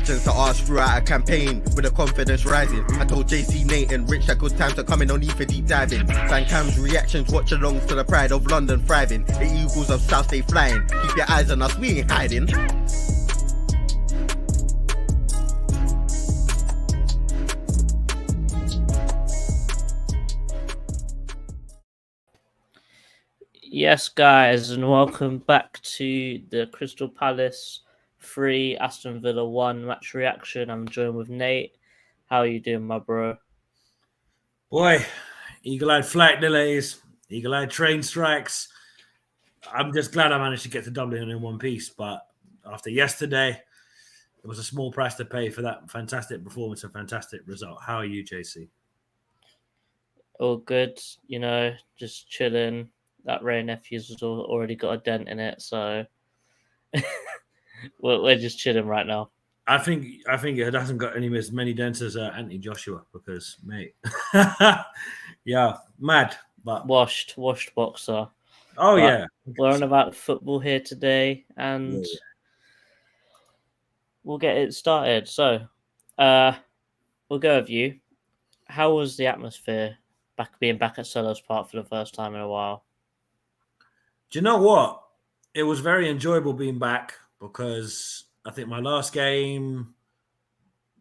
questions to ask throughout a campaign with the confidence rising. I told JC, Nate and Rich that good times are coming, no need for deep diving. Van Cam's reactions, watch alongs to the pride of London thriving. The Eagles of South stay flying. Keep your eyes on us, we ain't hiding. Yes, guys, and welcome back to the Crystal Palace 3, Aston Villa 1 match reaction. I'm joined with Nate. How are you doing, my bro? Boy, eagle-eyed flight delays, eagle-eyed train strikes. I'm just glad I managed to get to Dublin in one piece, but after yesterday, it was a small price to pay for that fantastic performance and fantastic result. How are you, JC? All good, just chilling. That Ray Nephews has already got a dent in it, so we're just chilling right now. I think it hasn't got as many dents as Anthony Joshua because, mate, yeah, mad. But washed boxer. Oh, but yeah. We're on about football here today, and we'll get it started. So, we'll go with you. How was the atmosphere being back at Selhurst Park for the first time in a while? Do you know what? It was very enjoyable being back because I think my last game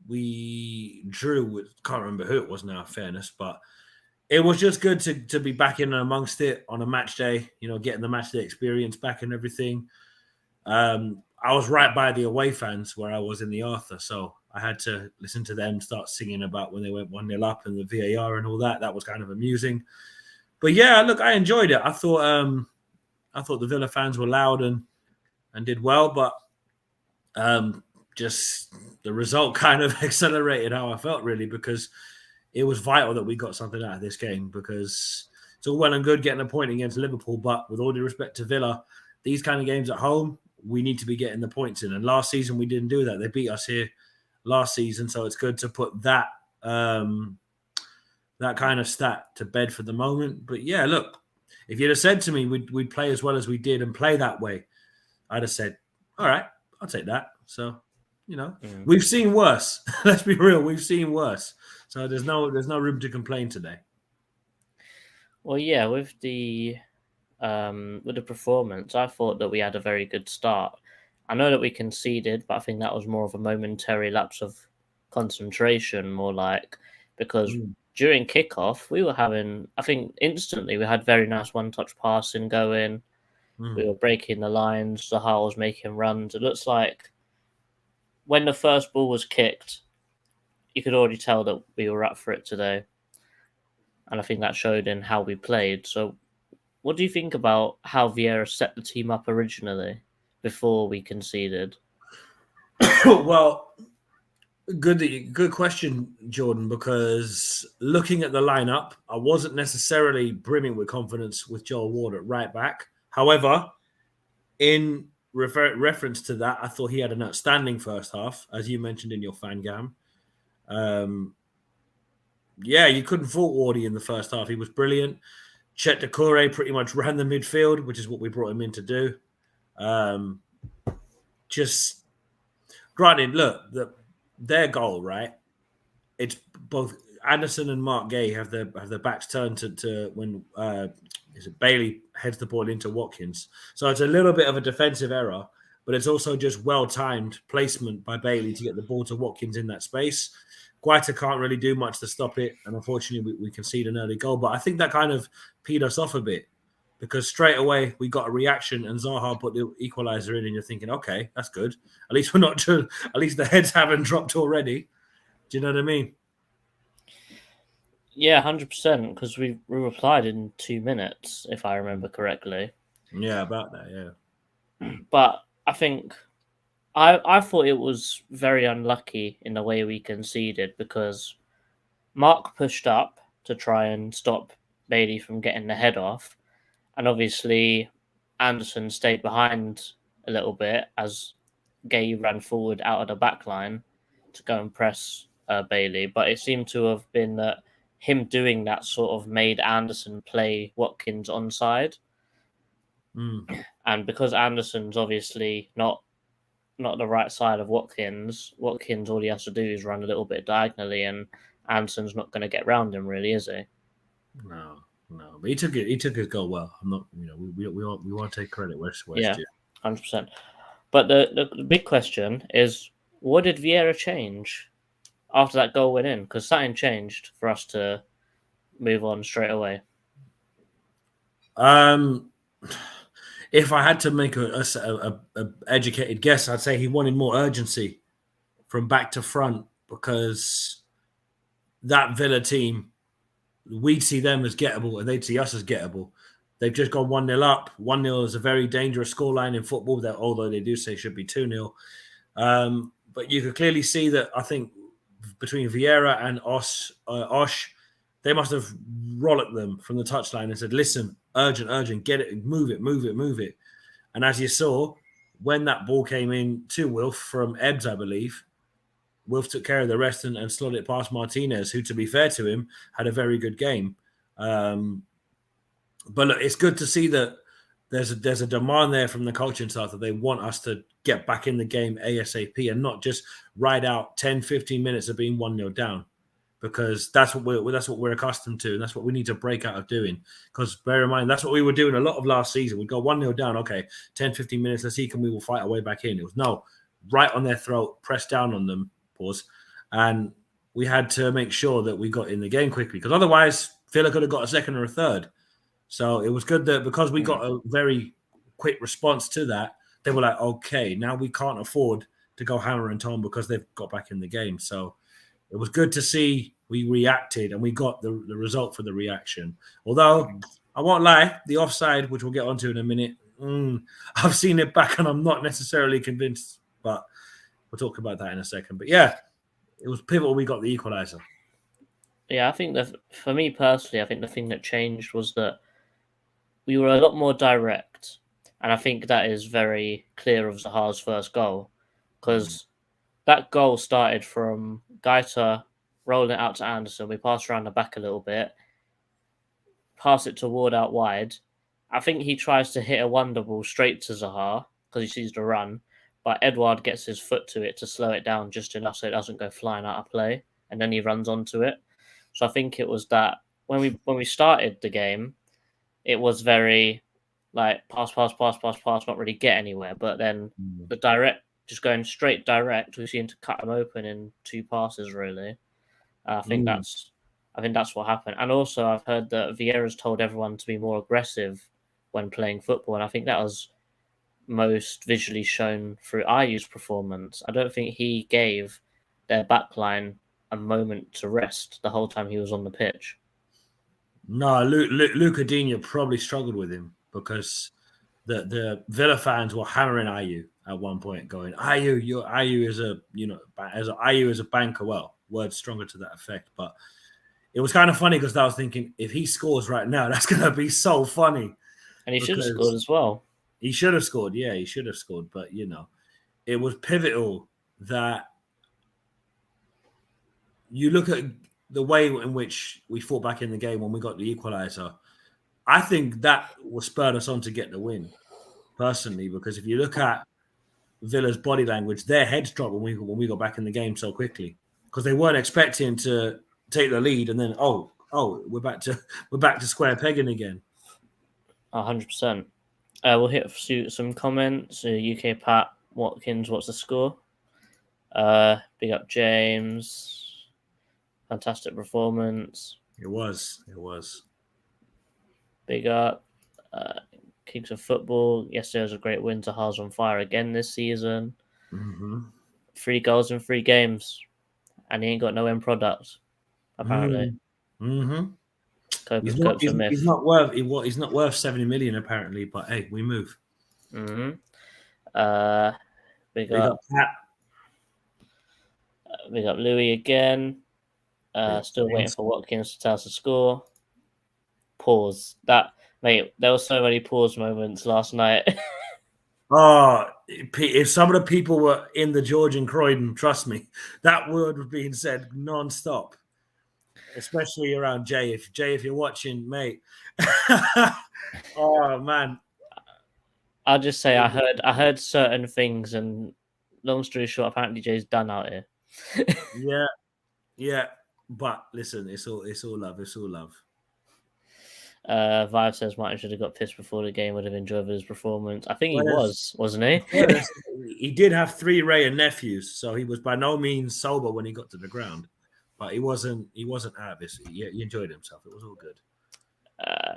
we drew with, can't remember who it was now, in fairness, but it was just good to be back in amongst it on a match day, getting the match day experience back and everything. I was right by the away fans where I was in the Arthur, so I had to listen to them start singing about when they went 1-0 up and the VAR and all that. That was kind of amusing. But yeah, look, I enjoyed it. I thought the Villa fans were loud and did well, but just the result kind of accelerated how I felt, really, because it was vital that we got something out of this game, because it's all well and good getting a point against Liverpool, but with all due respect to Villa, these kind of games at home, we need to be getting the points in. And last season, we didn't do that. They beat us here last season, so it's good to put that that kind of stat to bed for the moment. But yeah, look, if you'd have said to me we'd play as well as we did and play that way, I'd have said, all right, I'll take that. So, we've seen worse. Let's be real, we've seen worse. So there's no room to complain today. Well, yeah, with the performance, I thought that we had a very good start. I know that we conceded, but I think that was more of a momentary lapse of concentration, more like, because during kickoff, we were having, I think instantly we had very nice one-touch passing going. We were breaking the lines. Zaha was making runs. It looks like when the first ball was kicked, you could already tell that we were up for it today. And I think that showed in how we played. So what do you think about how Vieira set the team up originally before we conceded? Well, good question, Jordan, because looking at the lineup, I wasn't necessarily brimming with confidence with Joel Ward at right back. However, in reference to that, I thought he had an outstanding first half, as you mentioned in your fan gam. Yeah, you couldn't fault Wardy in the first half. He was brilliant. Chet Decore pretty much ran the midfield, which is what we brought him in to do. Just granted, look, their goal, right? It's both Anderson and Mark Gay have their backs turned to when Bailey heads the ball into Watkins. So it's a little bit of a defensive error, but it's also just well-timed placement by Bailey to get the ball to Watkins in that space. Guaita can't really do much to stop it, and unfortunately we concede an early goal. But I think that kind of peed us off a bit, because straight away we got a reaction and Zaha put the equaliser in, and you're thinking, okay, that's good. At least at least the heads haven't dropped already. Do you know what I mean? Yeah, 100%, because we replied in 2 minutes, if I remember correctly. Yeah, about that, yeah. But I think I thought it was very unlucky in the way we conceded, because Mark pushed up to try and stop Bailey from getting the head off, and obviously Anderson stayed behind a little bit as Gay ran forward out of the back line to go and press Bailey. But it seemed to have been that him doing that sort of made Anderson play Watkins onside. And because Anderson's obviously not not the right side of Watkins. Watkins, all he has to do is run a little bit diagonally, and Anderson's not going to get round him, really, is he? No. But he took it. He took his goal well. I'm not. We want to take credit. West. Yeah, 100%. But the big question is, what did Vieira change after that goal went in? Because something changed for us to move on straight away. If I had to make a educated guess, I'd say he wanted more urgency from back to front, because that Villa team, we'd see them as gettable and they'd see us as gettable. They've just gone 1-0 up. 1-0 is a very dangerous scoreline in football, that although they do say it should be 2-0. But you could clearly see that, I think, between Vieira and Osh, they must have rollicked them from the touchline and said, listen, urgent, get it, move it. And as you saw, when that ball came in to Wilf from Ebbs, I believe, Wilf took care of the rest and slotted it past Martinez, who, to be fair to him, had a very good game. But look, it's good to see that there's a demand there from the coaching staff that they want us to get back in the game ASAP and not just ride out 10, 15 minutes of being 1-0 down, because that's what we're accustomed to, and that's what we need to break out of doing. Because bear in mind, that's what we were doing a lot of last season. We'd go 1-0 down, okay, 10, 15 minutes, let's see, we will fight our way back in. It was no, right on their throat, press down on them, pause, and we had to make sure that we got in the game quickly, because otherwise Villa could have got a second or a third. So it was good that because we got a very quick response to that, they were like, okay, now we can't afford to go hammer and tone because they've got back in the game. So it was good to see we reacted and we got the result for the reaction. Although, I won't lie, the offside, which we'll get onto in a minute, I've seen it back and I'm not necessarily convinced, but we'll talk about that in a second. But yeah, it was pivotal we got the equaliser. Yeah, I think that for me personally, I think the thing that changed was that we were a lot more direct. And I think that is very clear of Zaha's first goal, because that goal started from Gaeta rolling it out to Anderson. We passed around the back a little bit, pass it to Ward out wide. I think he tries to hit a wonder ball straight to Zaha because he sees the run, but Edouard gets his foot to it to slow it down just enough so it doesn't go flying out of play, and then he runs onto it. So I think it was that when we started the game, it was very like pass, not really get anywhere. But then the direct, just going straight direct, we seem to cut them open in 2 passes, really. I think that's what happened. And also, I've heard that Vieira's told everyone to be more aggressive when playing football, and I think that was most visually shown through Ayu's performance. I don't think he gave their backline a moment to rest the whole time he was on the pitch. No, Luca Digne probably struggled with him because the Villa fans were hammering Ayew at one point, going, Ayew is a banker. Well, words stronger to that effect, but it was kind of funny because I was thinking, if he scores right now, that's going to be so funny. And he should have scored as well. He should have scored, yeah, he should have scored. But it was pivotal that you look at the way in which we fought back in the game when we got the equaliser. I think that will spur us on to get the win, personally, because if you look at Villa's body language, their heads dropped when we got back in the game so quickly because they weren't expecting to take the lead and then we're back to square pegging again. 100%. We'll hit some comments. UK Pat Watkins, what's the score? Big up James. Fantastic performance. It was. Big up. Kings of Football. Yesterday was a great win. Zaha's on fire again this season. 3 goals in 3 games. And he ain't got no end product, apparently. He's not worth 70 million, apparently, but hey, we move. Big up Pat. Big up Louis again. Still waiting for Watkins to tell us the score. Pause. Mate, there were so many pause moments last night. If some of the people were in the Georgian Croydon, trust me, that word was being said non-stop. Especially around Jay. If you're watching, mate. Oh man. I'll just say I heard certain things and long story short, apparently Jay's done out here. Yeah. But listen, it's all love. It's all love. Vive says Martin should have got pissed before the game, would have enjoyed his performance. I think he wasn't he? He did have 3 Ray and nephews, so he was by no means sober when he got to the ground. But he wasn't out of this. He enjoyed himself. It was all good.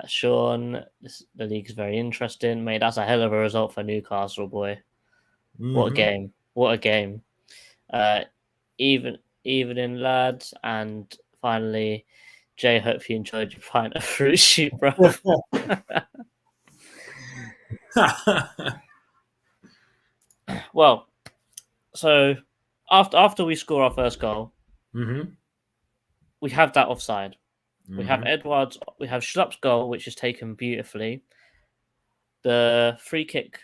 Sean, the league is very interesting, mate. That's a hell of a result for Newcastle, boy. What a game! What a game! Evening, lads, and finally, Jay. Hope you enjoyed your pint of fruit shoot, bro. Well, so after we score our first goal, we have that offside. We have Edwards. We have Schlupp's goal, which is taken beautifully. The free kick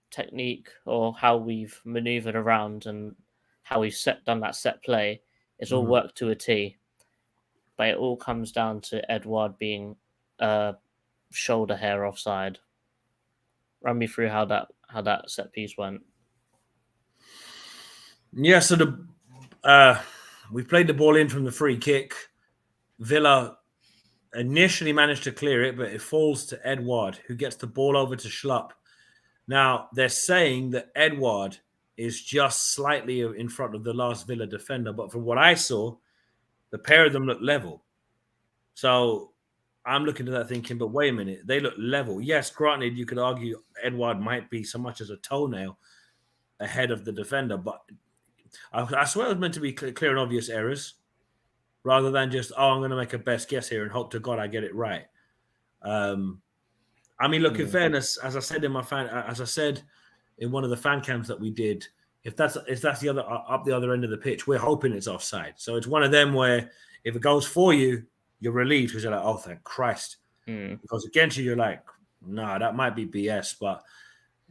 technique, or how we've manoeuvred around and how we've done that set play, is all worked to a T. But it all comes down to Edward being shoulder hair offside. Run me through how that set piece went. Yeah, so we played the ball in from the free kick. Villa initially managed to clear it, but it falls to Edward, who gets the ball over to Schlupp. Now, they're saying that Edward is just slightly in front of the last Villa defender, but from what I saw, the pair of them look level. So I'm looking at that thinking, but wait a minute, they look level. Yes, granted, you could argue Edward might be so much as a toenail ahead of the defender, but I swear it was meant to be clear and obvious errors, rather than just, I'm going to make a best guess here and hope to God I get it right. I mean, look, in fairness, as I said in one of the fan cams that we did, if that's the other up the other end of the pitch, we're hoping it's offside. So it's one of them where if it goes for you, you're relieved because you're like, oh, thank Christ. Because against you, you're like, nah, that might be BS. But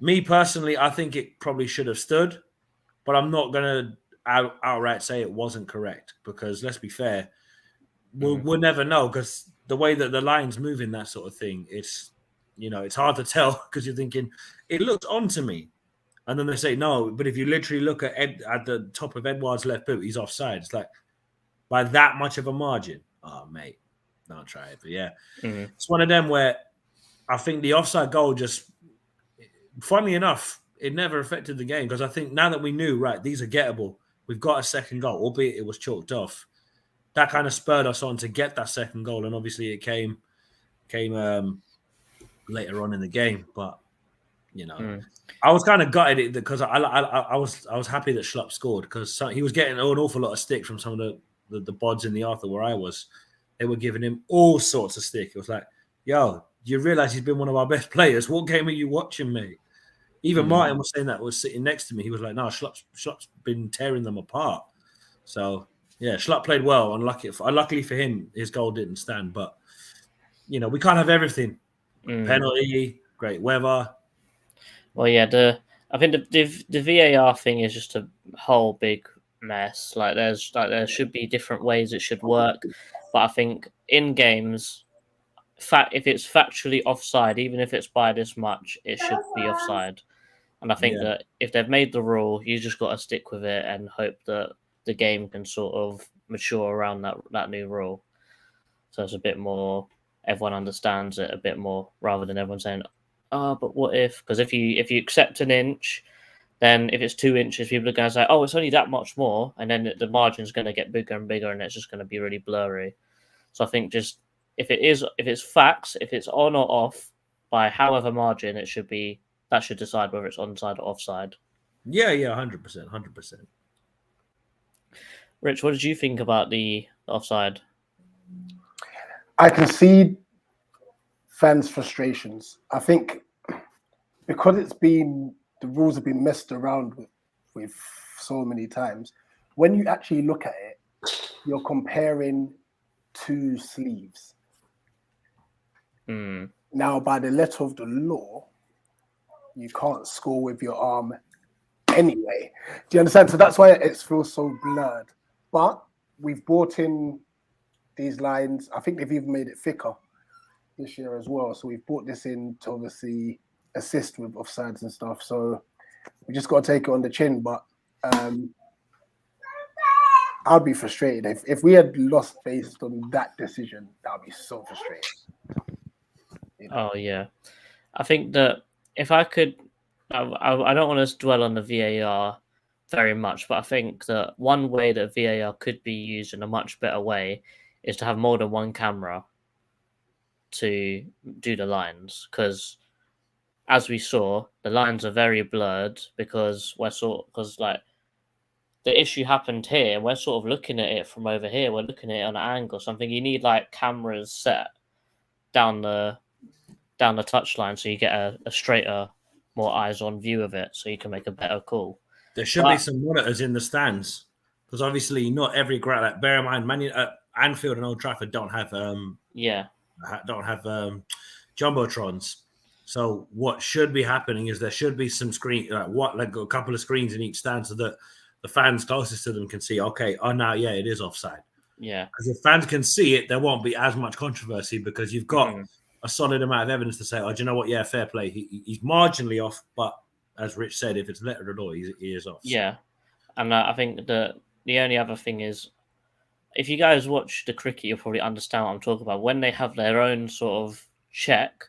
me personally, I think it probably should have stood, but I'm not going to outright say it wasn't correct, because let's be fair, we'll never know, because the way that the line's moving, that sort of thing, it's hard to tell, because you're thinking it looks on to me, and then they say no, but if you literally look at the top of Edward's left boot, he's offside. It's like by that much of a margin. Oh mate, don't try it. But yeah, it's one of them where I think the offside goal just, funnily enough, it never affected the game, because I think now that we knew, right, these are gettable, we've got a second goal, albeit it was chalked off. That kind of spurred us on to get that second goal, and obviously it came later on in the game. But I was kind of gutted because I was happy that Schlupp scored, because he was getting an awful lot of stick from some of the bods in the Arthur where I was. They were giving him all sorts of stick. It was like, yo, do you realize he's been one of our best players? What game are you watching, mate? Even Martin was saying that, was sitting next to me. He was like, no, Schlupp's been tearing them apart. So, yeah, Schlupp played well. Luckily for him, his goal didn't stand. But, we can't have everything. Penalty, great weather. Well, yeah, I think the VAR thing is just a whole big mess. There should be different ways it should work. But I think in games, if it's factually offside, even if it's by this much, it should be offside. And I think that if they've made the rule, you just got to stick with it and hope that the game can sort of mature around that new rule. So it's a bit more, everyone understands it a bit more, rather than everyone saying, but what if? Because if you accept an inch, then if it's 2 inches, people are going to say, it's only that much more. And then the margin's going to get bigger and bigger, and it's just going to be really blurry. So I think just, if it's facts, if it's on or off by however margin, it should be, that should decide whether it's onside or offside. Yeah, 100%. Rich, what did you think about the offside? I can see fans' frustrations. I think because the rules have been messed around with so many times, when you actually look at it, you're comparing 2 sleeves. Now, by the letter of the law, you can't score with your arm anyway. Do you understand? So that's why it feels so blurred. But we've brought in these lines. I think they've even made it thicker this year as well. So we've brought this in to obviously assist with offsides and stuff. So We just got to take it on the chin. But I'd be frustrated if we had lost based on that decision. That'd be so frustrating. You know? Oh yeah, I think that if I could, I don't want to dwell on the VAR very much, but I think that one way that VAR could be used in a much better way is to have more than one camera to do the lines, because as we saw, the lines are very blurred because like the issue happened here. We're sort of looking at it from over here. We're looking at it on an angle, something. You need like cameras set down the touchline so you get a straighter, more eyes-on view of it, so you can make a better call. There should be some monitors in the stands because obviously not every ground. Like, bear in mind, Anfield and Old Trafford don't have jumbotrons. So what should be happening is there should be some screen, like a couple of screens in each stand, so that the fans closest to them can see. Okay, now it is offside. Yeah, because if fans can see it, there won't be as much controversy because you've got a solid amount of evidence to say, oh, do you know what? Yeah, fair play. He's marginally off, but as Rich said, if it's letter of the law, he is off. Yeah, and I think the only other thing is, if you guys watch the cricket, you'll probably understand what I'm talking about. When they have their own sort of check,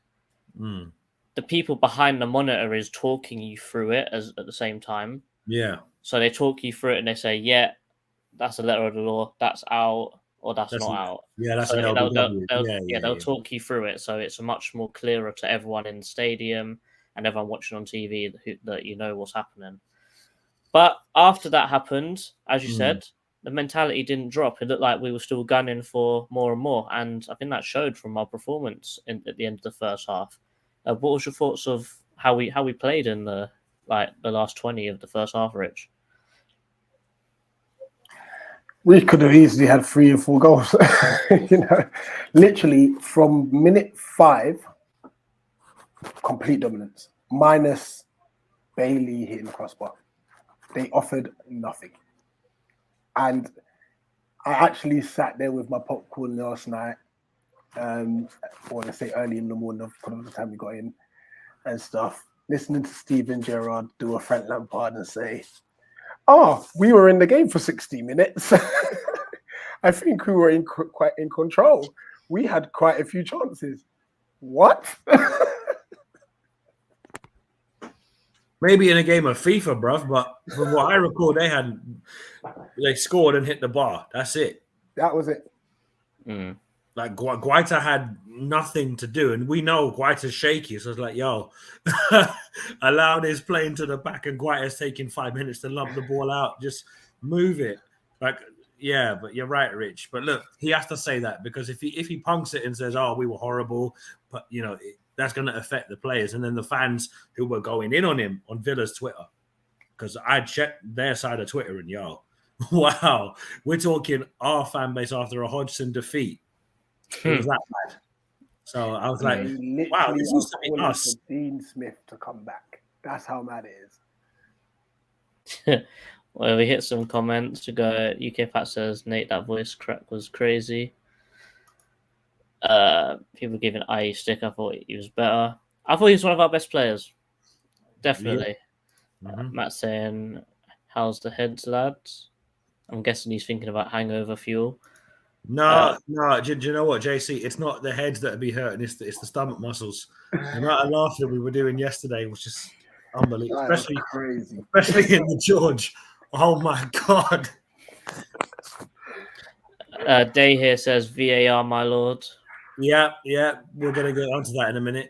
the people behind the monitor is talking you through it at the same time. Yeah. So they talk you through it and they say, yeah, that's a letter of the law, that's out, or that's not out. Yeah, that's so an LBW. They'll talk you through it, so it's much more clearer to everyone in the stadium and everyone watching on TV that you know what's happening. But after that happened, as you said, the mentality didn't drop. It looked like we were still gunning for more and more, and I think that showed from our performance at the end of the first half. What was your thoughts of how we played in the last 20 of the first half, Rich? We could have easily had 3 or 4 goals. Literally from minute 5, complete dominance, minus Bailey hitting the crossbar. They offered nothing. And I actually sat there with my popcorn last night, or to say early in the morning, because of the time we got in and stuff, listening to Steven Gerrard do a Frank Lampard and say, we were in the game for 60 minutes. I think we were quite in control. We had quite a few chances. What? Maybe in a game of FIFA, bruv, but from what I recall, they scored and hit the bar. That's it. That was it. Like Guaita had nothing to do, and we know Guaita's shaky, so it's like, yo, allow this playing to the back, and Guaita's taking 5 minutes to lump the ball out. Just move it. Like, yeah, but you're right, Rich. But look, he has to say that because if he punks it and says, "Oh, we were horrible," but that's going to affect the players, and then the fans who were going in on him on Villa's Twitter, because I checked their side of Twitter, and wow, we're talking our fan base after a Hodgson defeat. It was that bad. So I was like, wow, this used to be us. Dean Smith to come back. That's how mad it is. Well, we hit some comments to go. UK Pat says, Nate, that voice crack was crazy. People giving IE stick. I thought he was better. I thought he was one of our best players. Definitely. Yeah. Matt saying, how's the heads, lads? I'm guessing he's thinking about hangover fuel. No. Do you know what, JC? It's not the heads that would be hurting. It's the stomach muscles. The amount of laughter we were doing yesterday was just unbelievable. Especially in the George. Oh my God. Day here says VAR, my lord. Yeah. We're going to get onto that in a minute.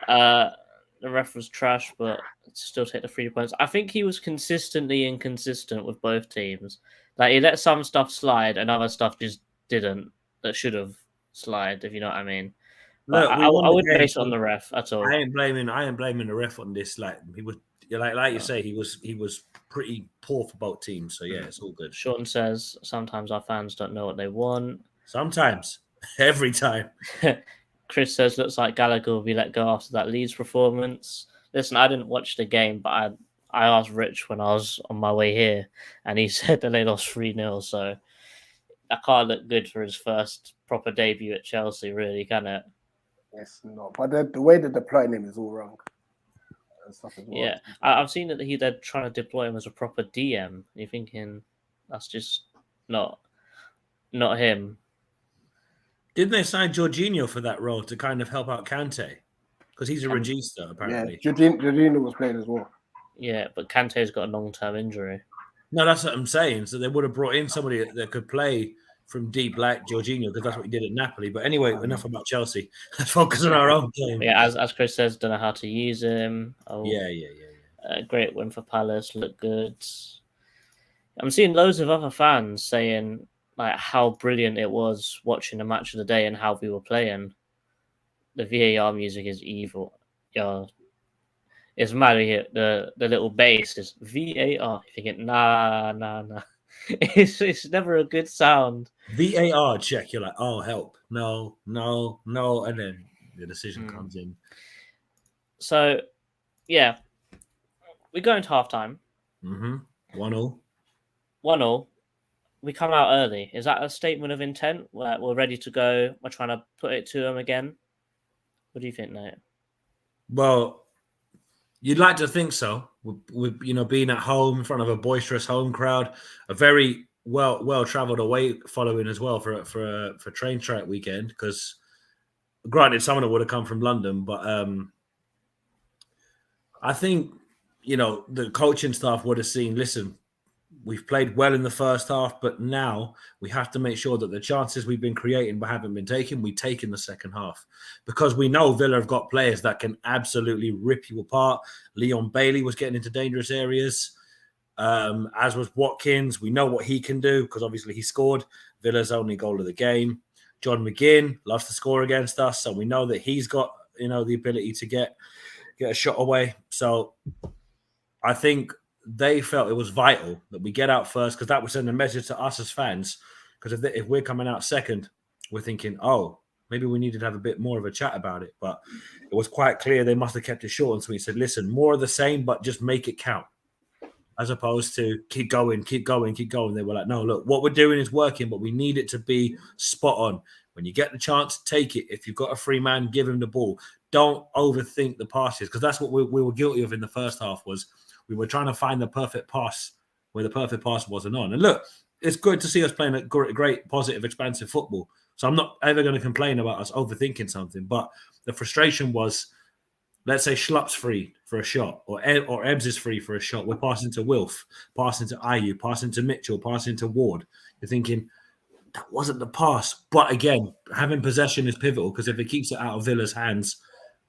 The ref was trash, but still take the 3 points. I think he was consistently inconsistent with both teams. Like, he let some stuff slide and other stuff just didn't. That should have slide, if you know what I mean. Look, I wouldn't base it on the ref at all. I ain't blaming the ref on this. Like, he was like you say, he was pretty poor for both teams. So yeah, it's all good. Sean says sometimes our fans don't know what they want. Sometimes, every time. Chris says looks like Gallagher will be let go after that Leeds performance. Listen, I didn't watch the game, but I asked Rich when I was on my way here, and he said that they lost 3-0. So that can't look good for his first proper debut at Chelsea, really, can it? It's not. But the way they're deploying him is all wrong. and stuff as well. Yeah, I've seen that they're trying to deploy him as a proper DM. You're thinking that's just not him. Didn't they sign Jorginho for that role to kind of help out Kante? Because he's a regista, apparently. Yeah, Jorginho was playing as well. Yeah, but Kante's got a long-term injury. No, that's what I'm saying. So they would have brought in somebody that could play from deep like Jorginho, because that's what he did at Napoli. But anyway, enough about Chelsea. Let's focus on our own game. Yeah, as Chris says, don't know how to use him. Oh, Yeah. Great win for Palace. Look good. I'm seeing loads of other fans saying like how brilliant it was watching the match of the day and how we were playing. The VAR music is evil. Yeah, it's mad. The little bass is VAR. You're thinking, nah. It's never a good sound. VAR check. You're like, oh, help. No. And then the decision comes in. So, yeah. We go into halftime. 1-0. 1-0. We come out early. Is that a statement of intent? We're ready to go. We're trying to put it to them again. What do you think, Nate? Well, you'd like to think so. With being at home in front of a boisterous home crowd, a very well traveled away following as well for train strike weekend. Because granted, some of it would have come from London, but I think the coaching staff would have seen. Listen, we've played well in the first half, but now we have to make sure that the chances we've been creating but haven't been taken, we take in the second half. Because we know Villa have got players that can absolutely rip you apart. Leon Bailey was getting into dangerous areas, as was Watkins. We know what he can do because obviously he scored Villa's only goal of the game. John McGinn loves to score against us, so we know that he's got the ability to get a shot away. So I think they felt it was vital that we get out first, because that would send a message to us as fans. Because if we're coming out second, we're thinking, oh, maybe we needed to have a bit more of a chat about it. But it was quite clear they must have kept it short and sweet. Said, listen, more of the same, but just make it count. As opposed to keep going. They were like, no, look, what we're doing is working, but we need it to be spot on. When you get the chance, take it. If you've got a free man, give him the ball. Don't overthink the passes, because that's what we were guilty of in the first half. Was we were trying to find the perfect pass where the perfect pass wasn't on. And look, it's good to see us playing a great, positive, expansive football. So I'm not ever going to complain about us overthinking something. But the frustration was, let's say Schlupp's free for a shot, or Ebbs is free for a shot. We're passing to Wilf, passing to Ayew, passing to Mitchell, passing to Ward. You're thinking, that wasn't the pass. But again, having possession is pivotal, because if it keeps it out of Villa's hands,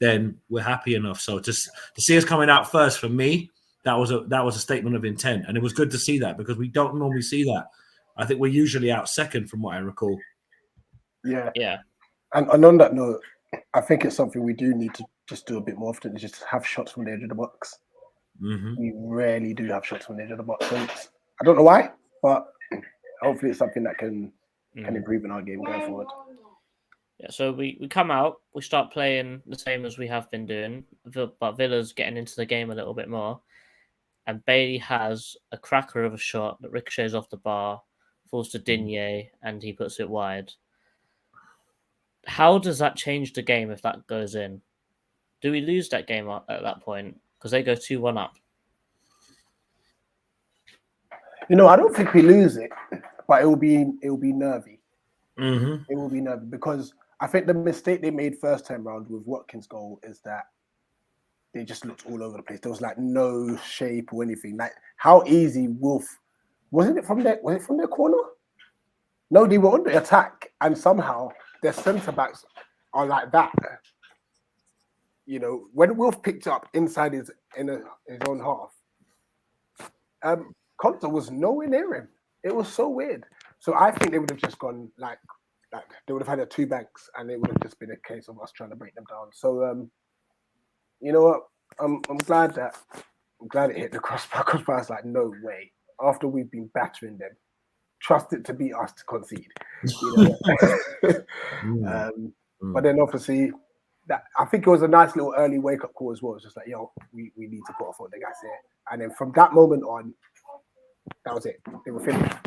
then we're happy enough. So to see us coming out first, for me, that was a statement of intent, and it was good to see that, because we don't normally see that. I think we're usually out second, from what I recall. Yeah. And on that note, I think it's something we do need to just do a bit more often, is just have shots from the edge of the box. We rarely do have shots from the edge of the box. And I don't know why, but hopefully it's something that can improve in our game going forward. Yeah, so we come out, we start playing the same as we have been doing, but Villa's getting into the game a little bit more. And Bailey has a cracker of a shot that ricochets off the bar, falls to Digne, and he puts it wide. How does that change the game if that goes in? Do we lose that game at that point? Because they go 2-1 up. I don't think we lose it, but it will be nervy. It will be nervy, because I think the mistake they made first time round with Watkins' goal is that they just looked all over the place. There was like no shape or anything. Like, how easy Wolf was it from their corner? No, they were under attack, and somehow their centre backs are like that. When Wolf picked up inside his own half, Conte was nowhere near him. It was so weird. So I think they would have just gone like they would have had their two banks, and it would have just been a case of us trying to break them down. So you know what? I'm glad it hit the crossbar. Crossbar is like, no way. After we've been battering them, trust it to be us to concede. But then obviously, that I think it was a nice little early wake up call as well. It's just like, yo, we need to put our foot on the gas here. And then from that moment on, that was it. They were finished.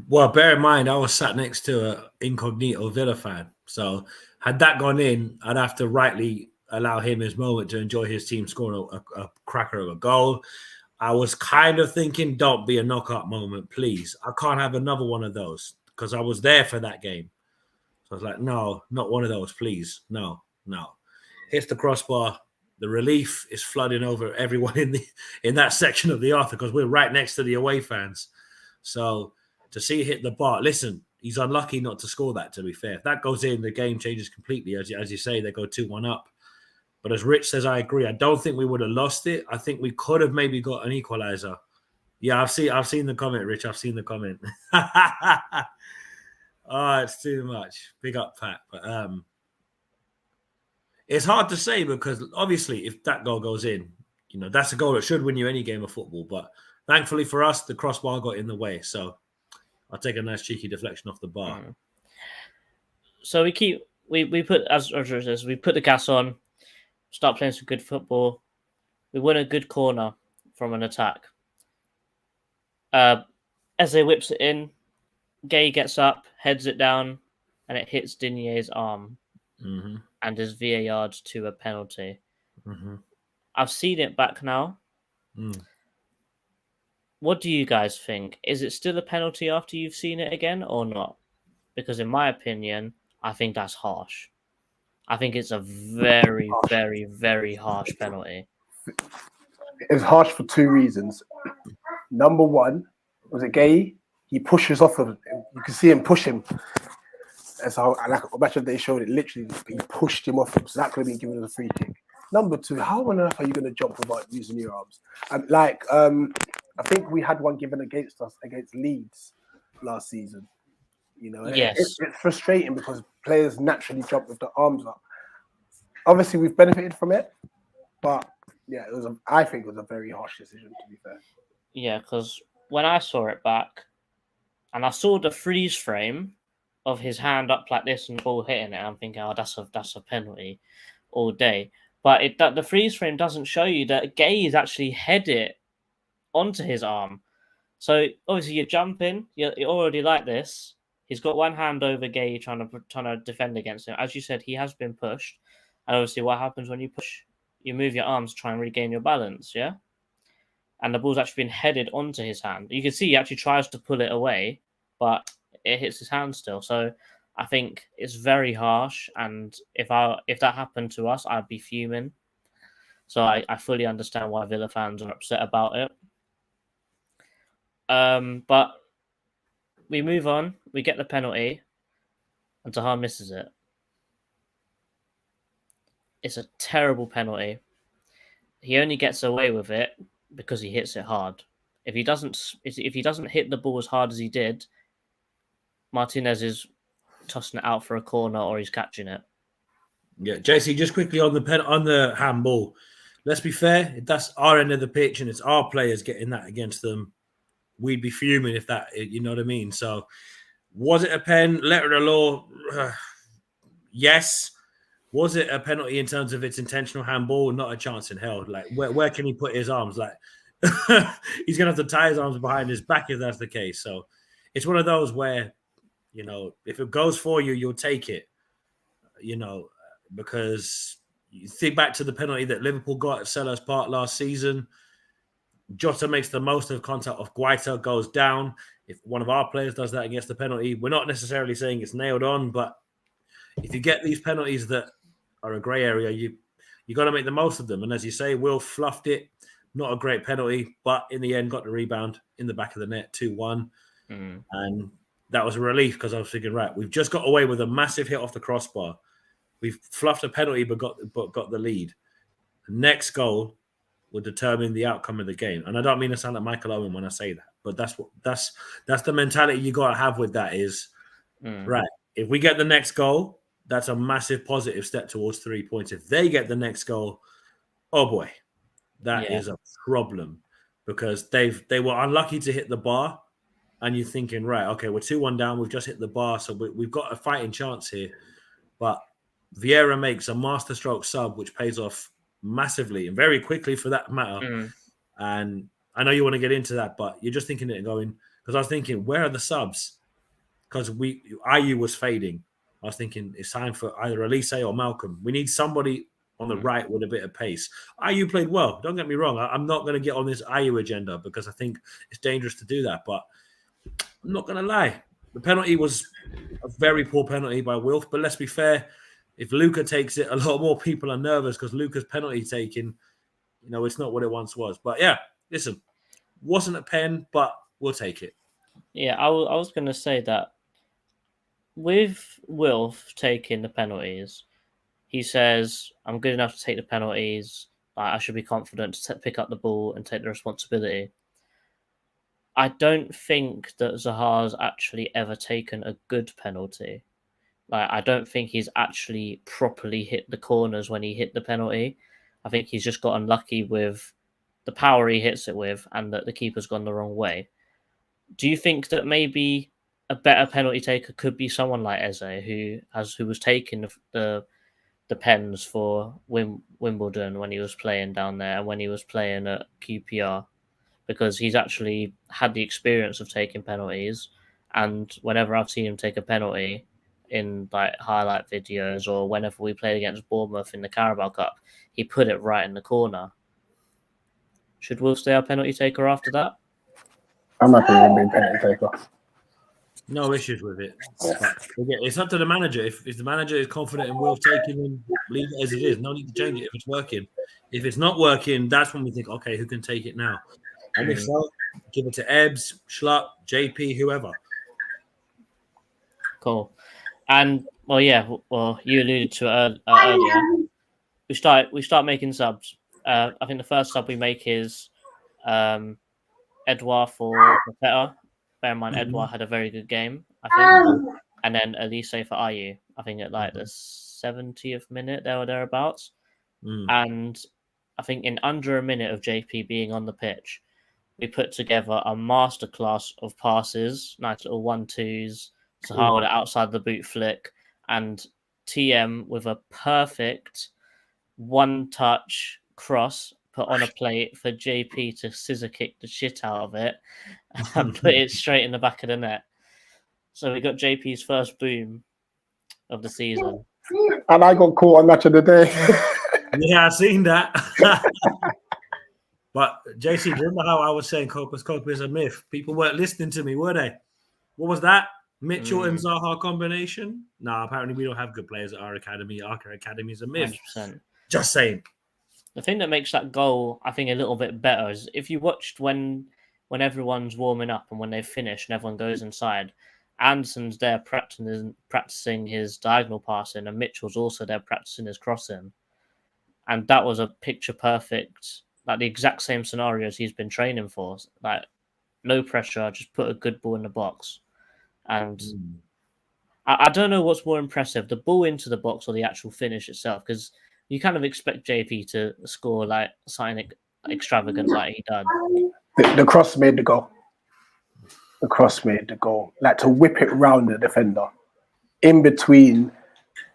Well, bear in mind, I was sat next to an incognito Villa fan. So had that gone in, I'd have to rightly allow him his moment to enjoy his team scoring a cracker of a goal. I was kind of thinking, don't be a knockout moment, please. I can't have another one of those because I was there for that game. So I was like, no, not one of those, please. No. Hits the crossbar. The relief is flooding over everyone in that section of the Arthur because we're right next to the away fans. So to see it hit the bar, listen, he's unlucky not to score that, to be fair. If that goes in, the game changes completely. As you say, they go 2-1 up. But as Rich says, I agree. I don't think we would have lost it. I think we could have maybe got an equalizer. Yeah, I've seen the comment, Rich. I've seen the comment. Oh, it's too much. Big up, Pat. But it's hard to say because obviously if that goal goes in, that's a goal that should win you any game of football. But thankfully for us, the crossbar got in the way. So I'll take a nice cheeky deflection off the bar. So we put, as Roger says, we put the gas on, start playing some good football. We win a good corner from an attack. Eze whips it in. Gay gets up, heads it down, and it hits Dinier's arm. Mm-hmm. And is VAR'd to a penalty. Mm-hmm. I've seen it back now. What do you guys think? Is it still a penalty after you've seen it again or not? Because in my opinion, I think that's harsh. I think it's a very, very, very harsh penalty. It's harsh for two reasons. Number one, was it Gay? He pushes off of him. You can see him push him. That's how, like, imagine they showed it literally. He pushed him off him, so that could have been given as a free kick. Number two, how on earth are you going to jump without using your arms? I think we had one given against us against Leeds last season. Yes. It's frustrating because players naturally jump with the arms up. Obviously, we've benefited from it, but yeah, I think it was a very harsh decision, to be fair. Yeah, because when I saw it back, and I saw the freeze frame of his hand up like this and the ball hitting it, I'm thinking, oh, that's a penalty all day. But the freeze frame doesn't show you that Gay is actually headed onto his arm. So obviously you're jumping, you're already like this. He's got one hand over Gay trying to defend against him. As you said, he has been pushed. And obviously what happens when you push? You move your arms to try and regain your balance, yeah? And the ball's actually been headed onto his hand. You can see he actually tries to pull it away, but it hits his hand still. So I think it's very harsh. And if that happened to us, I'd be fuming. So I fully understand why Villa fans are upset about it. But we move on. We get the penalty, and Zaha misses it. It's a terrible penalty. He only gets away with it because he hits it hard. If he doesn't hit the ball as hard as he did, Martinez is tossing it out for a corner or he's catching it. Yeah, JC, just quickly on the handball. Let's be fair. If that's our end of the pitch and it's our players getting that against them, we'd be fuming if that, you know what I mean? So, was it a pen? Letter of the law? Yes. Was it a penalty in terms of its intentional handball? Not a chance in hell. Like, where can he put his arms? Like, he's going to have to tie his arms behind his back if that's the case. So, it's one of those where, if it goes for you, you'll take it, because you think back to the penalty that Liverpool got at Sellers Park last season. Jota makes the most of contact of Guaita, goes down. If one of our players does that against the penalty, we're not necessarily saying it's nailed on, but if you get these penalties that are a grey area, you got to make the most of them. And as you say, Will fluffed it. Not a great penalty, but in the end got the rebound in the back of the net, 2-1. And that was a relief because I was thinking, right, we've just got away with a massive hit off the crossbar. We've fluffed a penalty but got the lead. The next goal will determine the outcome of the game. And I don't mean to sound like Michael Owen when I say that, but that's the mentality you got to have with that is, right, if we get the next goal, that's a massive positive step towards 3 points. If they get the next goal, oh boy, that is a problem because they were unlucky to hit the bar. And you're thinking, right, okay, we're 2-1 down. We've just hit the bar, so we've got a fighting chance here. But Vieira makes a masterstroke sub, which pays off massively and very quickly for that matter. And I know you want to get into that, but you're just thinking it and going, because I was thinking, where are the subs? Because IU was fading. I was thinking it's time for either Elise or Malcolm. We need somebody on the right with a bit of pace. IU played well. Don't get me wrong. I'm not going to get on this IU agenda because I think it's dangerous to do that. But I'm not going to lie. The penalty was a very poor penalty by Wilf. But let's be fair. If Luca takes it, a lot more people are nervous because Luca's penalty taking, it's not what it once was. But yeah, listen, wasn't a pen, but we'll take it. Yeah, I was going to say that with Wilf taking the penalties, he says, I'm good enough to take the penalties. I should be confident to pick up the ball and take the responsibility. I don't think that Zaha's actually ever taken a good penalty. I don't think he's actually properly hit the corners when he hit the penalty. I think he's just got unlucky with the power he hits it with and that the keeper's gone the wrong way. Do you think that maybe a better penalty taker could be someone like Eze, who was taking the pens for Wimbledon when he was playing down there and when he was playing at QPR, because he's actually had the experience of taking penalties, and whenever I've seen him take a penalty in highlight videos or whenever we played against Bournemouth in the Carabao Cup, he put it right in the corner. Should Will stay our penalty taker after that? I'm happy with being penalty taker. No issues with it. But again, it's up to the manager. If the manager is confident in Will taking him, leave it as it is. No need to change it if it's working. If it's not working, that's when we think, okay, who can take it now? And if so, give it to Ebbs, Schlupp, JP, whoever. Cool. And you alluded to it earlier. We start making subs. I think the first sub we make is Edouard for Mateta. Bear in mind, Edouard had a very good game, I think. And then Elise for IU, I think at the 70th minute, there or thereabouts. And I think in under a minute of JP being on the pitch, we put together a masterclass of passes, nice little 1-2s, Zaha with an outside the boot flick, and TM with a perfect one-touch cross put on a plate for JP to scissor kick the shit out of it and put it straight in the back of the net. So we got JP's first boom of the season. And I got caught on Match of the Day. Yeah, I've seen that. But JC, do you remember how I was saying Copa is a myth? People weren't listening to me, were they? What was that? Mitchell and Zaha combination? No, apparently we don't have good players at our academy. Our academy is a myth. 100%. Just saying. The thing that makes that goal, I think, a little bit better is if you watched when everyone's warming up and when they finish and everyone goes inside, Anderson's there practicing his diagonal passing, and Mitchell's also there practicing his crossing. And that was a picture perfect, the exact same scenarios he's been training for. No pressure, just put a good ball in the box. And I don't know what's more impressive, the ball into the box or the actual finish itself, because you kind of expect JP to score something extravagant like he done. The cross made the goal. The cross made the goal. To whip it round the defender, in between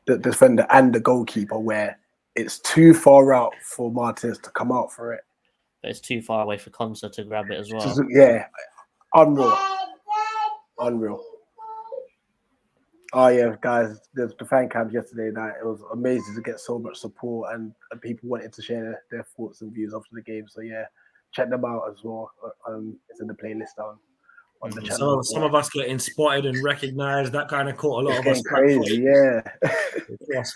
the defender and the goalkeeper, where it's too far out for Martinez to come out for it. But it's too far away for Consa to grab it as well. Yeah, unreal. Oh yeah, guys, the fan camp yesterday night, it was amazing to get so much support and people wanted to share their thoughts and views after the game. So yeah, check them out as well. It's in the playlist down on the channel. Some of us getting spotted and recognised. That kind of caught a lot of us. Crazy, yeah. Yes,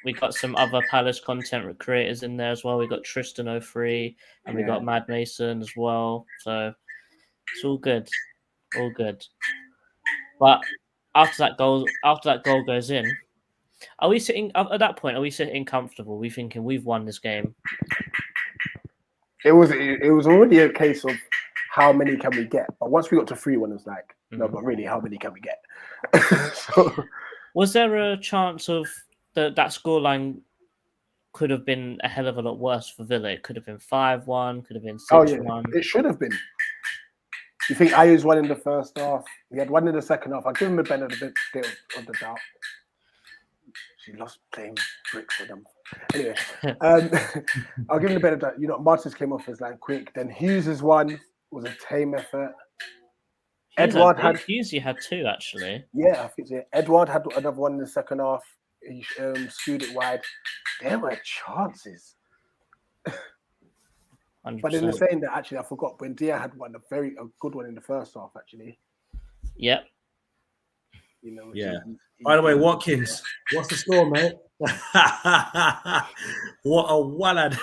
we got some other Palace content creators in there as well. We got Tristan 03 and we got Mad Mason as well. So it's all good, But after that goal goes in, are we sitting at that point? Are we sitting comfortable? Are we thinking we've won this game? It was already a case of how many can we get, but once we got to 3-1, it's no, but really, how many can we get? Was there a chance of that scoreline could have been a hell of a lot worse for Villa? It could have been 5-1, could have been 6-1. Oh yeah, it should have been. You think Ayu's one in the first half? He had one in the second half. I'll give him a benefit of the doubt. She lost playing bricks for them. Anyway, I'll give him the benefit of the doubt. Martins came off his line quick. Then Hughes' one was a tame effort. Edouard had Husey had 2 actually. Yeah, I think so. Edouard had another one in the second half. He skewed it wide. There were chances. 100%. But in the saying that, actually, I forgot. Buendia had a good one in the first half, actually. Yep. You know. Yeah. By the way, Watkins, what's the score, mate? What a wallad.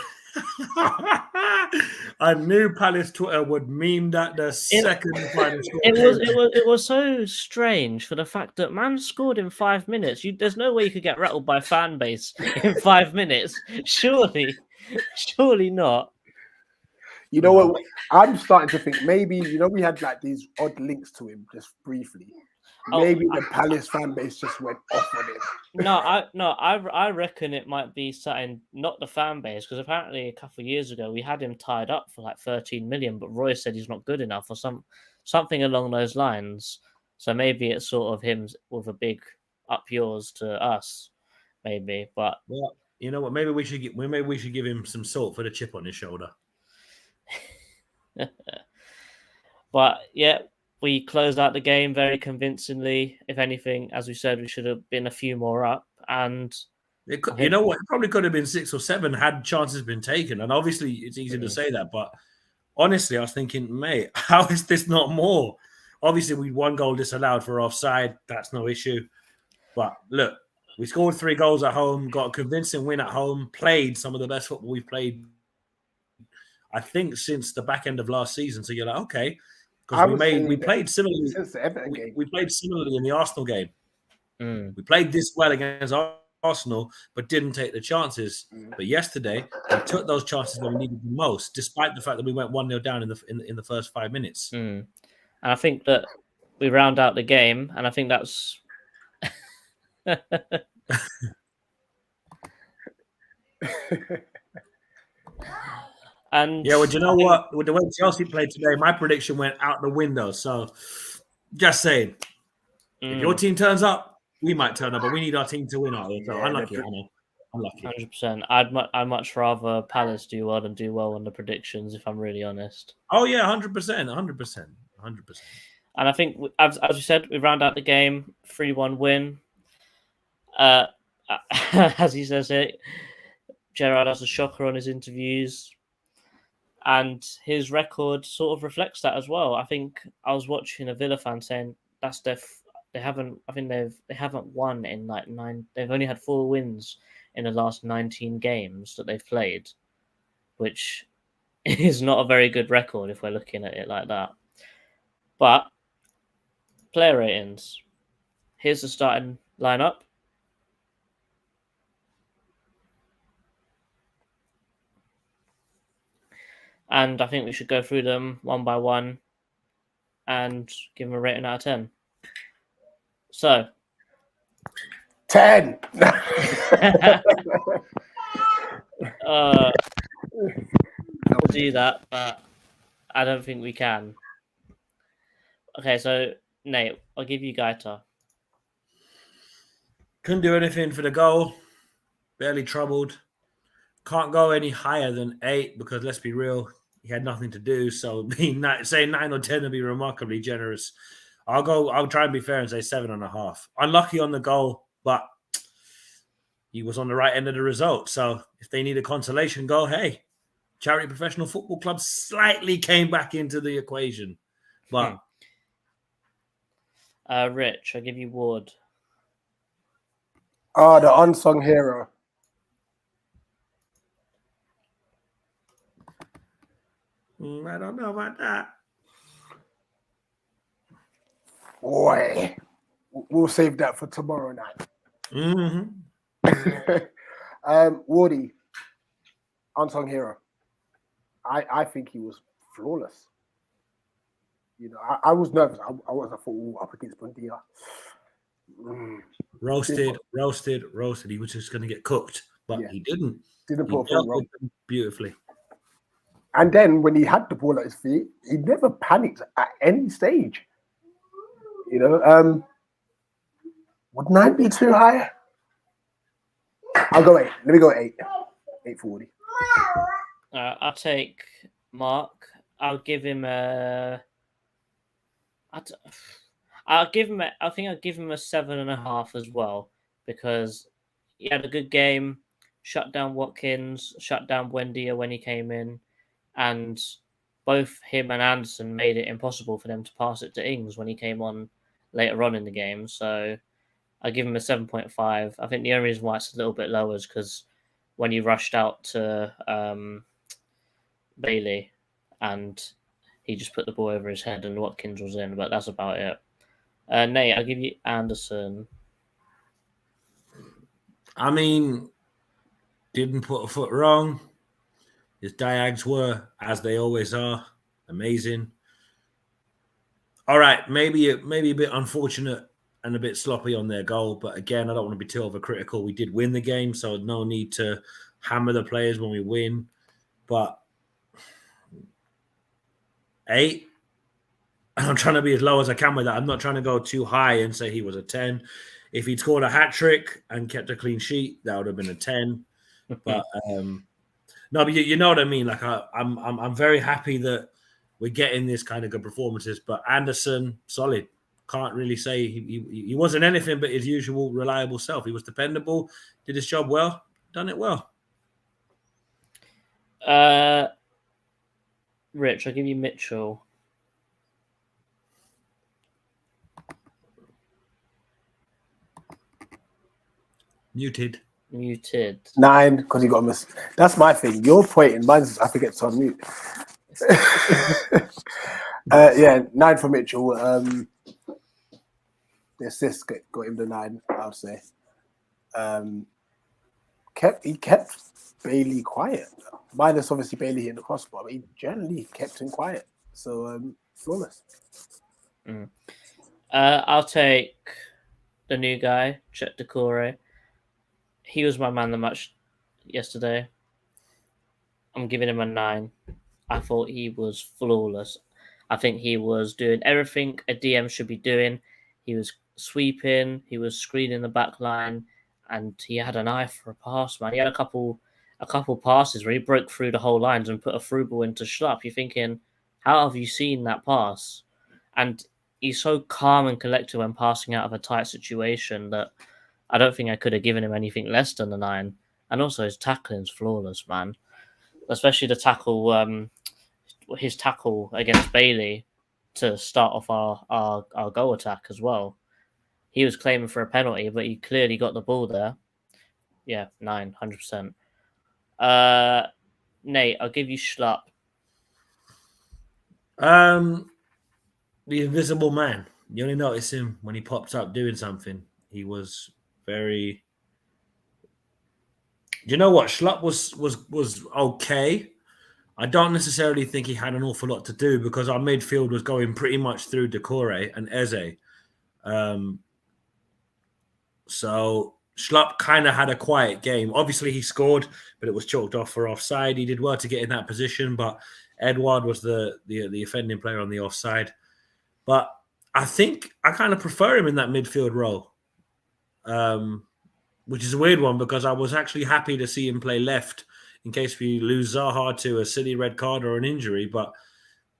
I knew Palace Twitter would meme that the second final score. It was so strange for the fact that man scored in 5 minutes. There's no way you could get rattled by fan base in 5 minutes. Surely not. You know what? I'm starting to think maybe, we had like these odd links to him just briefly. Maybe the Palace fan base just went off on him. I reckon it might be something, not the fan base, because apparently a couple of years ago we had him tied up for like 13 million, but Roy said he's not good enough or something along those lines. So maybe it's sort of him with a big up yours to us, maybe. But well, you know what? Maybe we should give him some salt for the chip on his shoulder. But yeah. We closed out the game very convincingly. If anything, as we said, we should have been a few more up. And you know what? It probably could have been 6 or 7 had chances been taken. And obviously, it's easy to say that. But honestly, I was thinking, mate, how is this not more? Obviously, we 1 goal disallowed for offside. That's no issue. But look, we scored 3 goals at home, got a convincing win at home, played some of the best football we've played, I think, since the back end of last season. So you're like, okay. Because we played similarly. We played similarly in the Arsenal game. We played this well against Arsenal, but didn't take the chances. But yesterday, we took those chances that we needed the most, despite the fact that we went 1-0 down in the first 5 minutes. And I think that we round out the game, and I think that's. And yeah, well, do you know what? With the way Chelsea played today, my prediction went out the window. So, just saying, if your team turns up, we might turn up, but we need our team to win. So unlucky, I know. Unlucky. 100%. I'd much rather Palace do well than do well on the predictions, if I'm really honest. Oh yeah, 100%. And I think, as we said, we round out the game 3-1 win. As he says it, Gerrard has a shocker on his interviews. And his record sort of reflects that as well. I think I was watching a Villa fan saying they haven't won in like 9. They've only had 4 wins in the last 19 games that they've played, which is not a very good record if we're looking at it like that. But player ratings. Here's the starting lineup. And I think we should go through them one by one and give them a rating out of 10. So. 10! We'll do that, but I don't think we can. Okay, so Nate, I'll give you Gaeta. Couldn't do anything for the goal. Barely troubled. Can't go any higher than 8 because, let's be real, he had nothing to do. So saying 9 or 10 would be remarkably generous. I'll try and be fair and say 7.5. Unlucky on the goal, but he was on the right end of the result. So if they need a consolation goal, hey, Charity Professional Football Club slightly came back into the equation. But Rich, I'll give you Ward. The unsung hero. I don't know about that. Boy, we'll save that for tomorrow night. Wardy, unsung hero. I think he was flawless. You know, I was nervous. I thought up against Buendia. Roasted. He was just going to get cooked, but he didn't. Didn't put a foot beautifully. And then when he had the ball at his feet, he never panicked at any stage. You know, would 9 be too high? I'll go 8. Let me go 8. 840. I'll take Mark. I'll give him a I'll give him. I think I'll give him a 7.5 as well because he had a good game. Shut down Watkins. Shut down Buendia when he came in, and both him and Anderson made it impossible for them to pass it to Ings when he came on later on in the game. So I give him a 7.5. I think the only reason why it's a little bit lower is because when he rushed out to Bailey and he just put the ball over his head and Watkins was in, but that's about it. Nate, I'll give you Anderson. I mean, didn't put a foot wrong. His diags were, as they always are, amazing. All right, maybe a bit unfortunate and a bit sloppy on their goal, but again, I don't want to be too overcritical. We did win the game, so no need to hammer the players when we win. But 8, I'm trying to be as low as I can with that. I'm not trying to go too high and say he was a 10. If he'd scored a hat trick and kept a clean sheet, that would have been a 10. But no, but you know what I mean. Like I'm very happy that we're getting this kind of good performances. But Anderson, solid. Can't really say he wasn't anything but his usual reliable self. He was dependable, did his job well, done it well. Rich, I'll give you Mitchell. Muted. 9 because he got a miss. That's my thing. Your point in mine's I forget to unmute. Yeah, 9 for Mitchell. The assist got him the 9, I would say. He kept Bailey quiet. Minus obviously Bailey hitting the crossbar, but he generally kept him quiet. So flawless. I'll take the new guy, Chet Decore. He was my man of the match yesterday. I'm giving him a 9. I thought he was flawless. I think he was doing everything a DM should be doing. He was sweeping, he was screening the back line, and he had an eye for a pass, man. He had a couple passes where he broke through the whole lines and put a through ball into Schlapp. You're thinking, how have you seen that pass? And he's so calm and collected when passing out of a tight situation that I don't think I could have given him anything less than a 9. And also his tackling's flawless, man. Especially the tackle, his tackle against Bailey to start off our goal attack as well. He was claiming for a penalty, but he clearly got the ball there. Yeah, 9, 100%. Nate, I'll give you Schlapp. The invisible man. You only notice him when he pops up doing something. He was very. Do you know what? Schlapp was okay. I don't necessarily think he had an awful lot to do because our midfield was going pretty much through Decore and Eze. So Schlapp kind of had a quiet game. Obviously, he scored, but it was chalked off for offside. He did well to get in that position, but Edouard was the offending player on the offside. But I think I kind of prefer him in that midfield role, which is a weird one because I was actually happy to see him play left in case we lose Zaha to a silly red card or an injury. But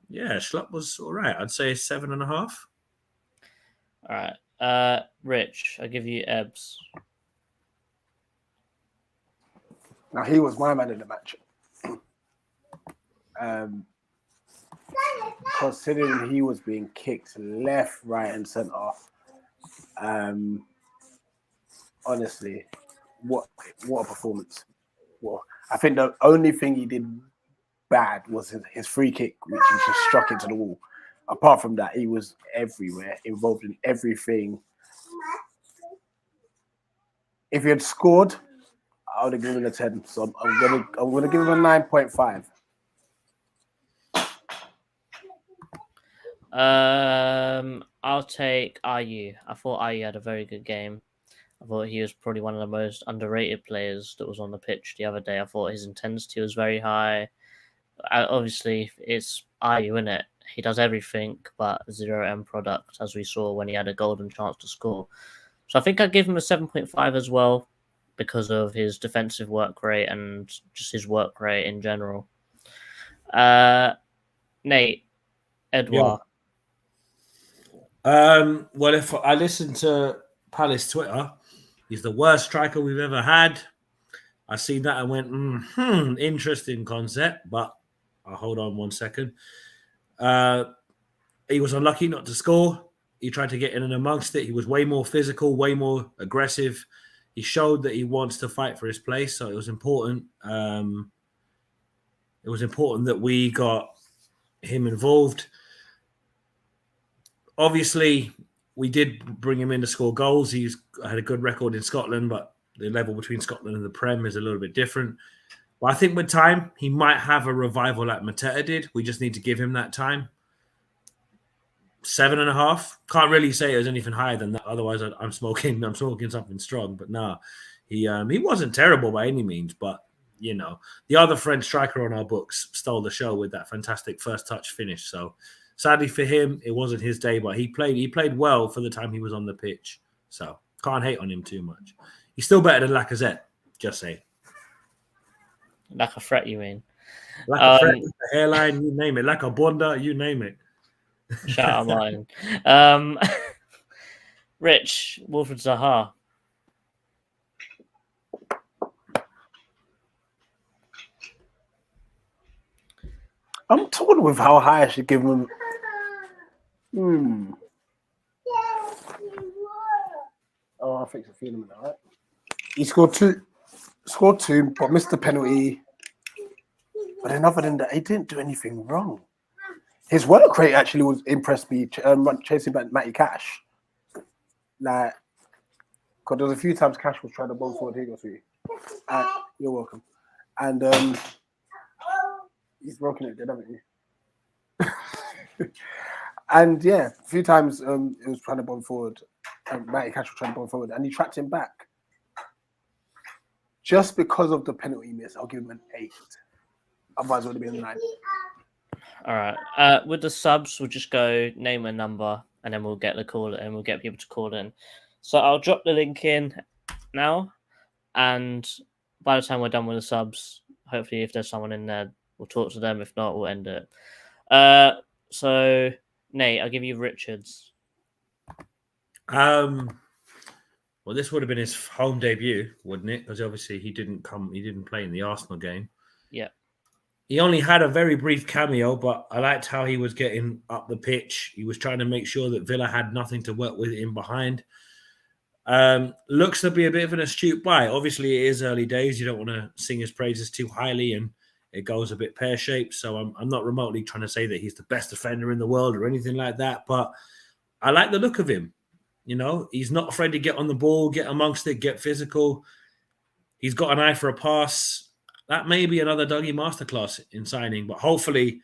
yeah, Schlapp was all right. I'd say 7.5. All right. Rich, I'll give you Ebbs. Now he was my man in the match. Considering he was being kicked left, right, and centre. Honestly, what a performance! Well, I think the only thing he did bad was his free kick, which he just struck into the wall. Apart from that, he was everywhere, involved in everything. If he had scored, I would have given him a 10. So I'm gonna give him a 9.5. I'll take Ayew. I thought Ayew had a very good game. I thought he was probably one of the most underrated players that was on the pitch the other day. I thought his intensity was very high. Obviously, it's Ayew, isn't it? He does everything but 0M product, as we saw when he had a golden chance to score. So I think I'd give him a 7.5 as well because of his defensive work rate and just his work rate in general. Nate, Edouard. Well, if I listen to Palace Twitter, he's the worst striker we've ever had. I seen that and went, interesting concept, but I'll hold on 1 second. He was unlucky not to score. He tried to get in and amongst it. He was way more physical, way more aggressive. He showed that he wants to fight for his place, so it was important. It was important that we got him involved. Obviously, we did bring him in to score goals. He's had a good record in Scotland, but the level between Scotland and the Prem is a little bit different. But I think with time, he might have a revival like Mateta did. We just need to give him that time. 7.5. Can't really say it was anything higher than that. Otherwise, I'm smoking something strong. But nah, he wasn't terrible by any means. But you know, the other French striker on our books stole the show with that fantastic first touch finish. So sadly for him, it wasn't his day. But he played well for the time he was on the pitch. So can't hate on him too much. He's still better than Lacazette. Just say. Like a threat, you mean? Like a threat, the hairline, you name it. Like a Bonda, you name it. Shout out mine. Rich, Wilfred Zaha. I'm torn with how high I should give him. Oh, I fixed the feeling in that, right? He scored two, but missed the penalty. But then other than that, he didn't do anything wrong. His work rate actually was impressed me, chasing back Matty Cash. Like, because there was a few times Cash was trying to ball forward. Here you go, sweetie. You're welcome. And he's broken it, haven't you? And yeah, a few times it was trying to bomb forward, and Matty Cash was trying to bomb forward, and he tracked him back. Just because of the penalty miss, I'll give him an 8. Otherwise, it would have been a 9. All right. With the subs, we'll just go name a number, and then we'll get the call, and we'll get people to call in. So I'll drop the link in now, and by the time we're done with the subs, hopefully, if there's someone in there, we'll talk to them. If not, we'll end it. So Nate, I'll give you Richards. Well, this would have been his home debut, wouldn't it? Because obviously he didn't play in the Arsenal game. Yeah. He only had a very brief cameo, but I liked how he was getting up the pitch. He was trying to make sure that Villa had nothing to work with in behind. Looks to be a bit of an astute buy. Obviously, it is early days. You don't want to sing his praises too highly, and it goes a bit pear-shaped. So I'm not remotely trying to say that he's the best defender in the world or anything like that, but I like the look of him. You know, he's not afraid to get on the ball, get amongst it, get physical. He's got an eye for a pass. That may be another Dougie masterclass in signing, but hopefully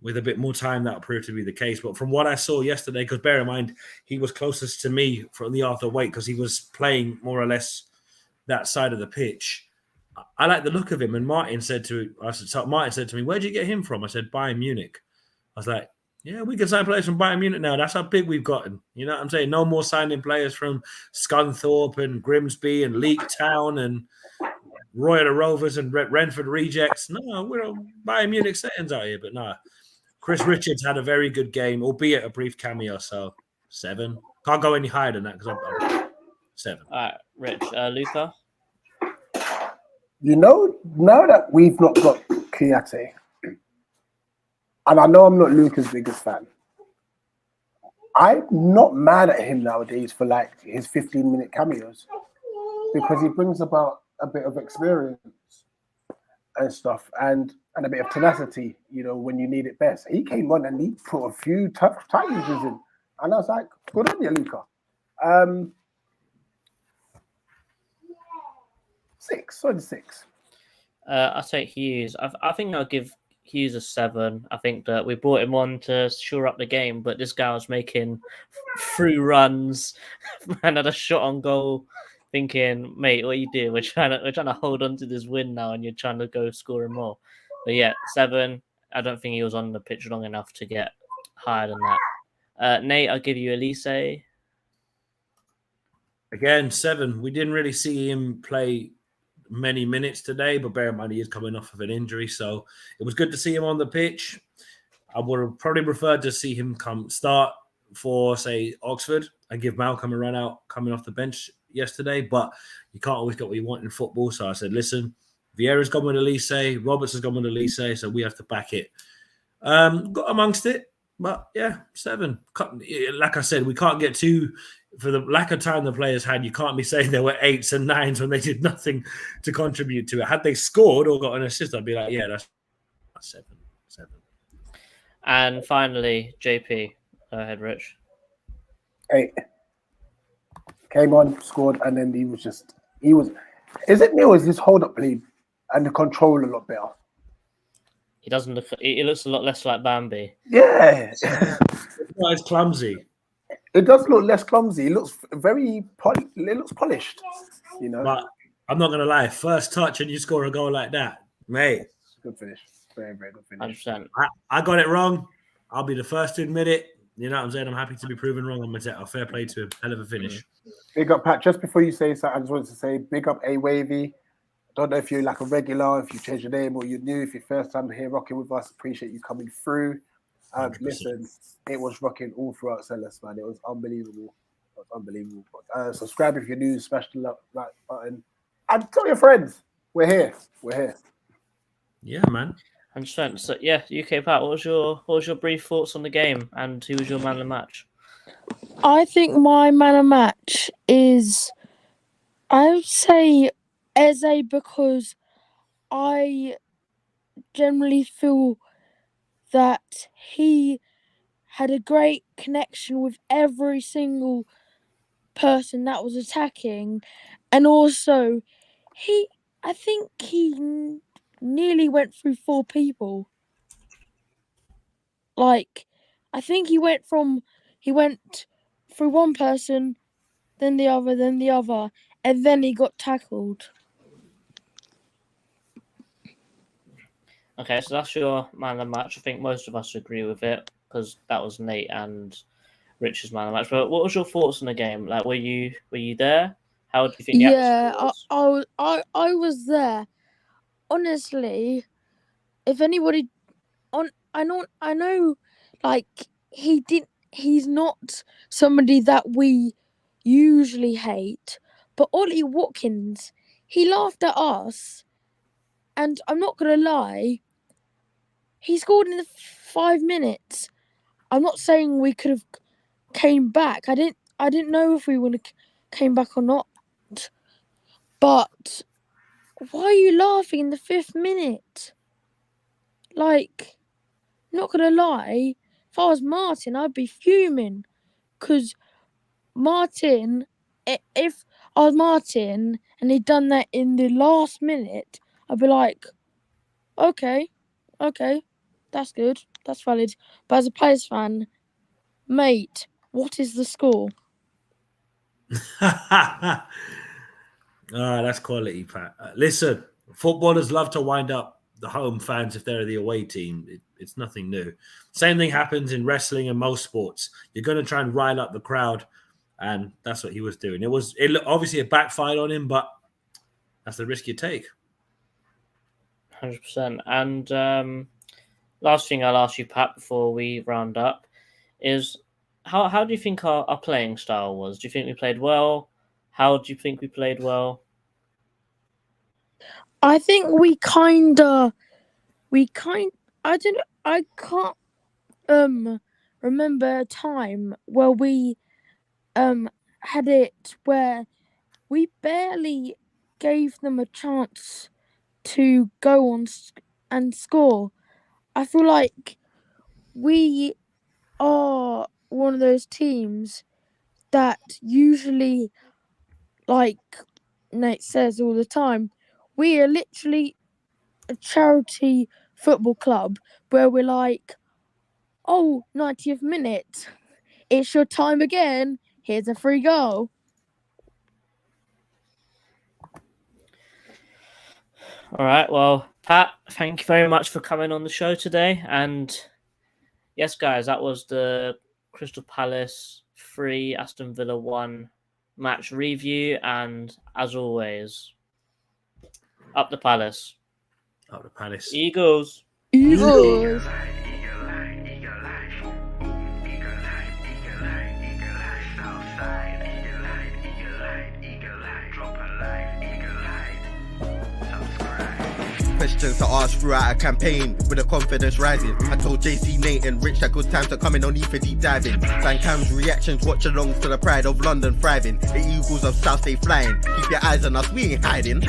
with a bit more time, that'll prove to be the case. But from what I saw yesterday, because bear in mind, he was closest to me from the Arthur Wait because he was playing more or less that side of the pitch. I like the look of him. And Martin said to me, where'd you get him from? I said, Bayern Munich. I was like, yeah, we can sign players from Bayern Munich now. That's how big we've gotten. You know what I'm saying? No more signing players from Scunthorpe and Grimsby and Leek Town and Royal Rovers and Renford Rejects. No, we're Bayern Munich settings out here. But no, Chris Richards had a very good game, albeit a brief cameo. So 7. Can't go any higher than that because I'm 7. All right, Rich. Luca? You know, now that we've not got Kouyaté, and I know I'm not Luca's biggest fan, I'm not mad at him nowadays for like his 15-minute cameos because he brings about a bit of experience and stuff and a bit of tenacity, you know, when you need it best. He came on and he put a few tough challenges in, and I was like, good on you, Luca. 6. I'll take Hughes. I think I'll give Hughes a 7. I think that we brought him on to shore up the game, but this guy was making through runs and had a shot on goal. Thinking, mate, what you do? We're trying to hold on to this win now, and you're trying to go scoring more. But yeah, 7. I don't think he was on the pitch long enough to get higher than that. Nate, I'll give you Elise. Again, 7. We didn't really see him play many minutes today, but bear in mind he is coming off of an injury, so it was good to see him on the pitch. I would have probably preferred to see him start for, say, Oxford and give Malcolm a run out coming off the bench yesterday, but you can't always get what you want in football. So I said, listen, Vieira's gone with Elise, Roberts has gone with Elise, so we have to back it. Got amongst it, but yeah, 7. Like I said, we can't get too, for the lack of time the players had, you can't be saying there were 8s and 9s when they did nothing to contribute to it. Had they scored or got an assist, I'd be like, yeah, that's 7. And finally, JP. Go ahead, Rich. 8. Came on, scored, and then he was. Is it me or is his hold up play and the control a lot better? He doesn't look. He looks a lot less like Bambi. Yeah. It's not as clumsy. It does look less clumsy. It looks very it looks polished, you know. But I'm not gonna lie, first touch and you score a goal like that, mate. Good finish. Very, very good finish. 100%. I got it wrong. I'll be the first to admit it. You know what I'm saying? I'm happy to be proven wrong on Mateta. Fair play to him. Hell of a finish. Big up, Pat. Just before you say something, I just wanted to say big up A Wavy. Don't know if you're like a regular, if you change your name or you're new, if you're first time here rocking with us, appreciate you coming through. 100%. Listen, it was rocking all throughout Sellers, man. It was unbelievable. Subscribe if you're new, smash the like button. And tell your friends, we're here. Yeah, man. 100%. So yeah, UK Pat, what was your brief thoughts on the game, and who was your man of the match? I think my man of match is, I would say, Eze, because I generally feel that he had a great connection with every single person that was attacking, and also I think he nearly went through 4 people. Like, I think he went through one person, then the other, and then he got tackled. Okay, so that's your man of the match. I think most of us agree with it because that was Nate and Rich's man of the match. But what was your thoughts on the game? Like, were you there? How do you think? I was there. Honestly, if anybody I know, like he's not somebody that we usually hate, but Ollie Watkins, he laughed at us, and I'm not gonna lie, he scored in the 5 minutes. I'm not saying we could have came back. I didn't know if we would have came back or not. But why are you laughing in the 5th minute? Like, not gonna lie, if I was Martin, I'd be fuming. Because Martin, if I was Martin and he'd done that in the last minute, I'd be like, okay, that's good, that's valid. But as a Players fan, mate, what is the score? That's quality, Pat. Listen, footballers love to wind up the home fans if they're the away team. It's nothing new. Same thing happens in wrestling and most sports. You're going to try and rile up the crowd, and that's what he was doing. It obviously it backfired on him, but that's the risk you take. 100%. And last thing I'll ask you, Pat, before we round up, is how do you think our playing style was? Do you think we played well? How do you think we played well? I think I can't remember a time where we had it where we barely gave them a chance to go on and score. I feel like we are one of those teams that usually, like Nate says all the time, we are literally a charity football club where we're like, oh, 90th minute, it's your time again, here's a free goal. All right, well, Pat, thank you very much for coming on the show today. And yes, guys, that was the Crystal Palace 3, Aston Villa 1 match review. And as always, up the Palace. Up the Palace. Eagles. questions to ask throughout a campaign with the confidence rising. I told JC Nate and Rich that good times are coming, no need for deep diving. Van Cam's reactions, watch alongs to the pride of London thriving. The Eagles of South stay flying. Keep your eyes on us, we ain't hiding.